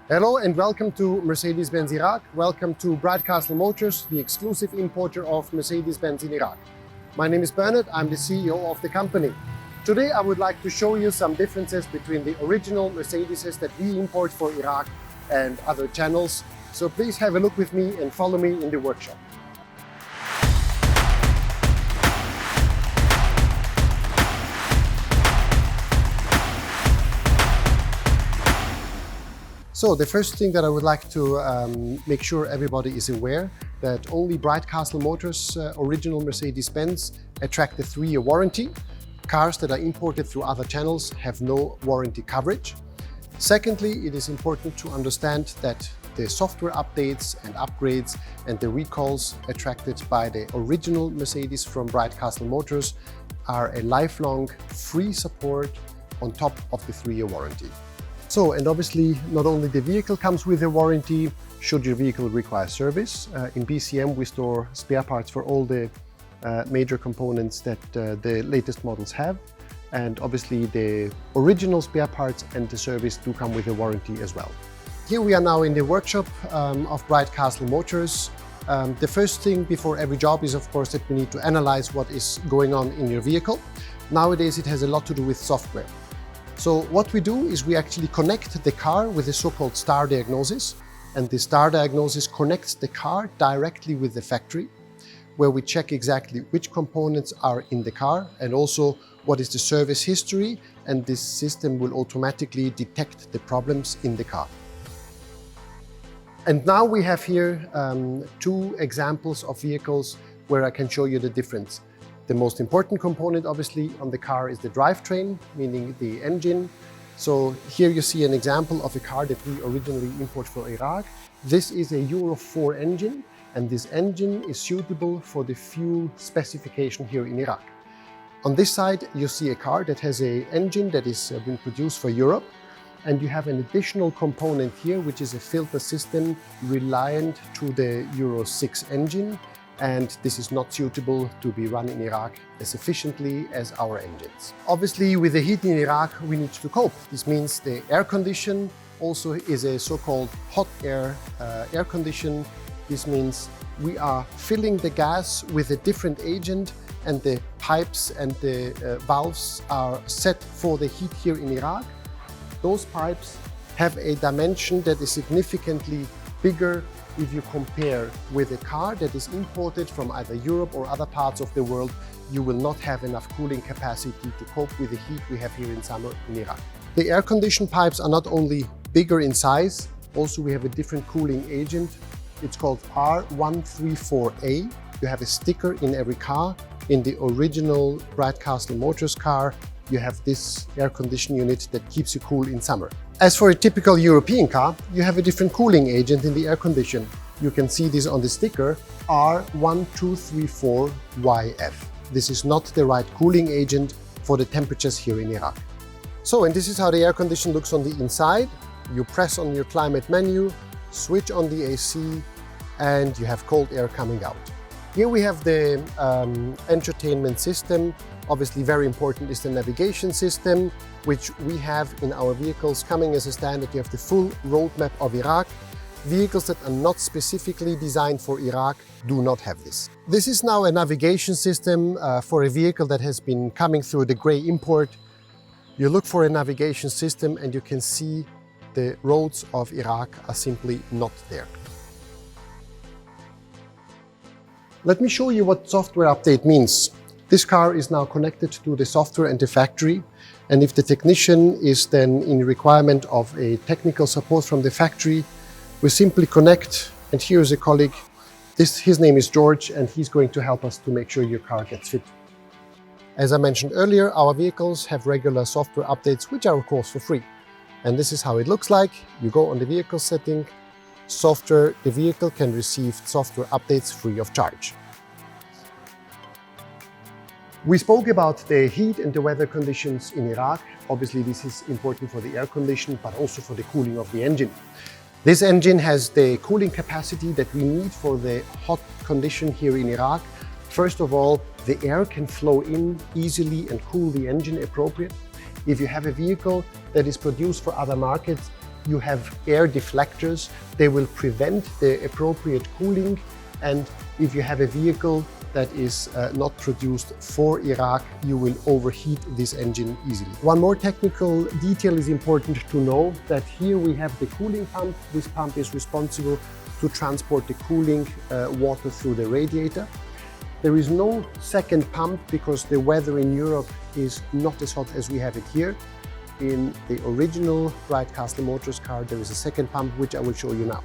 Hello and welcome to Mercedes-Benz Iraq. Welcome to Bright Castle Motors, the exclusive importer of Mercedes-Benz in Iraq. My name is Bernard, I'm the CEO of the company. Today I would like to show you some differences between the original Mercedeses that we import for Iraq and other channels. So please have a look with me and follow me in the workshop. So the first thing that I would like to make sure everybody is aware that only Bright Castle Motors original Mercedes-Benz attract the 3-year warranty. Cars that are imported through other channels have no warranty coverage. Secondly, it is important to understand that the software updates and upgrades and the recalls attracted by the original Mercedes from Bright Castle Motors are a lifelong free support on top of the 3-year warranty. So, and obviously not only the vehicle comes with a warranty, should your vehicle require service. In BCM we store spare parts for all the major components that the latest models have. And obviously the original spare parts and the service do come with a warranty as well. Here we are now in the workshop of Bright Castle Motors. The first thing before every job is of course that we need to analyze what is going on in your vehicle. Nowadays it has a lot to do with software. So what we do is we actually connect the car with a so-called star diagnosis, and the star diagnosis connects the car directly with the factory, where we check exactly which components are in the car and also what is the service history, and this system will automatically detect the problems in the car. And now we have here 2 examples of vehicles where I can show you the difference. The most important component obviously on the car is the drivetrain, meaning the engine. So here you see an example of a car that we originally import for Iraq. This is a Euro 4 engine, and this engine is suitable for the fuel specification here in Iraq. On this side you see a car that has an engine that is been produced for Europe, and you have an additional component here which is a filter system reliant to the Euro 6 engine. And this is not suitable to be run in Iraq as efficiently as our engines. Obviously, with the heat in Iraq, we need to cope. This means the air condition also is a so-called hot air condition. This means we are filling the gas with a different agent, and the pipes and the valves are set for the heat here in Iraq. Those pipes have a dimension that is significantly bigger if you compare with a car that is imported from either Europe or other parts of the world. You will not have enough cooling capacity to cope with the heat we have here in summer in Iraq. The air condition pipes are not only bigger in size, also we have a different cooling agent. It's called R134A. You have a sticker in every car. In the original Bright Castle Motors car, you have this air condition unit that keeps you cool in summer. As for a typical European car, you have a different cooling agent in the air condition. You can see this on the sticker, R1234YF. This is not the right cooling agent for the temperatures here in Iraq. So, and this is how the air condition looks on the inside. You press on your climate menu, switch on the AC, and you have cold air coming out. Here we have the entertainment system. Obviously very important is the navigation system, which we have in our vehicles coming as a standard. You have the full roadmap of Iraq. Vehicles that are not specifically designed for Iraq do not have this. This is now a navigation system for a vehicle that has been coming through the grey import. You look for a navigation system and you can see the roads of Iraq are simply not there. Let me show you what software update means. This car is now connected to the software and the factory, and if the technician is then in requirement of a technical support from the factory, we simply connect, and here's a colleague. His name is George, and he's going to help us to make sure your car gets fit. As I mentioned earlier, our vehicles have regular software updates, which are of course for free. And this is how it looks like. You go on the vehicle setting, software, the vehicle can receive software updates free of charge. We spoke about the heat and the weather conditions in Iraq. Obviously, this is important for the air condition, but also for the cooling of the engine. This engine has the cooling capacity that we need for the hot condition here in Iraq. First of all, the air can flow in easily and cool the engine appropriately. If you have a vehicle that is produced for other markets, you have air deflectors. They will prevent the appropriate cooling, and if you have a vehicle that is not produced for Iraq, you will overheat this engine easily. One more technical detail is important to know, that here we have the cooling pump. This pump is responsible to transport the cooling water through the radiator. There is no second pump because the weather in Europe is not as hot as we have it here. In the original Bright Castle Motors car, there is a second pump, which I will show you now.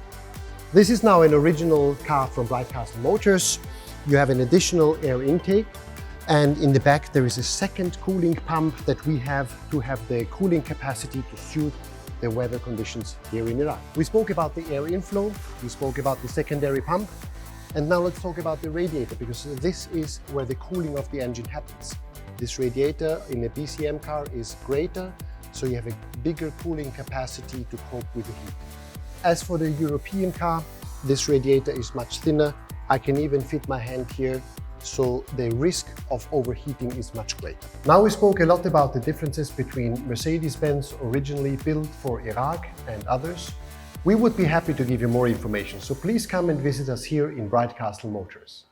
This is now an original car from Bright Castle Motors. You have an additional air intake, and in the back there is a second cooling pump that we have to have the cooling capacity to suit the weather conditions here in Iraq. We spoke about the air inflow, we spoke about the secondary pump, and now let's talk about the radiator, because this is where the cooling of the engine happens. This radiator in a BCM car is greater, so you have a bigger cooling capacity to cope with the heat. As for the European car, this radiator is much thinner. I can even fit my hand here, so the risk of overheating is much greater. Now we spoke a lot about the differences between Mercedes-Benz originally built for Iraq and others. We would be happy to give you more information, so please come and visit us here in Bright Castle Motors.